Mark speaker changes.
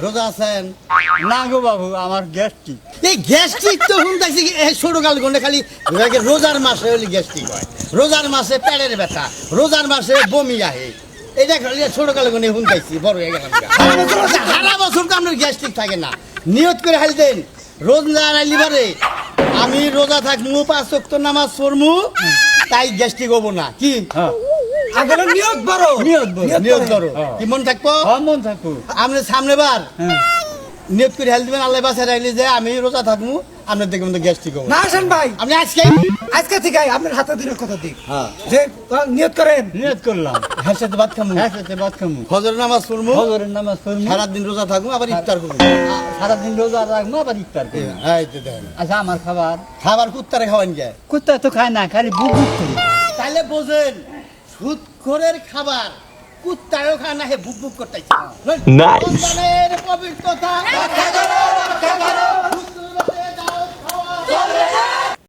Speaker 1: রোজা আছেন?
Speaker 2: না গো বাবু, আমার গ্যাস্ট্রিক।
Speaker 1: এই গ্যাস্ট্রিক তো শুনতেছি ছোট কাল গন্ডে খালি রোজার মাসে হলে গ্যাস্ট্রিক হয়, রোজার মাসে পেটের ব্যথা, রোজার মাসে বমি আহে। এটা খালি ছোট কাল গন্ডে শুনতেছি, বড় হয়ে গেলাম। সারা বছর তো আপনার গ্যাস্ট্রিক থাকে না। নিয়ত করে হাল দেন, রোজা আইলি পারে আমি রোজা থাকবো, 5 ওয়াক্ত নামাজ পড়মু, তাই গ্যাস্ট্রিক হবো না। কি
Speaker 2: আগে নিয়োগ বড়,
Speaker 1: নিয়ত করো, কি মন থাকবো?
Speaker 2: মন থাকবো।
Speaker 1: আপনি সামনে বার নিয়ত করে হেল দিবেন, আল্লাহ বাসায় রাখলে যে আমি রোজা থাকবো, আপনার দেখবেন তো গ্যাস্ট্রিক হবো
Speaker 3: না। আসেন ভাই,
Speaker 1: আপনি
Speaker 3: আজকে থেকে আপনার হাতে দিনের কথা দিক
Speaker 1: হ্যাঁ
Speaker 3: যে নিয়ত করেন।
Speaker 2: নিয়ত করলাম,
Speaker 1: হ্যাঁ সাথে ভাত খামু,
Speaker 2: হ্যাঁ সাথে ভাত খামু,
Speaker 1: ফজর নামাজ পড়মু,
Speaker 2: ফজরের নামাজ পড়মু,
Speaker 1: সারাদিন রোজা থাকবো, আবার ইফতার করবো।
Speaker 2: সারাদিন রোজা রাখবো, আবার ইফতার করবো।
Speaker 1: এই তো দেখেন,
Speaker 2: আচ্ছা, আমার খাবার
Speaker 1: খাবার কুত্তারে খাওয়ান যায়,
Speaker 2: কুত্তা তো খায় না, খালি বুক বুক করি।
Speaker 1: তাহলে বোঝেন সুদখোরের খাবার কুত্তারেও খায় না, হে বুক বুক করতেছে। রমজানের পবিত্রতা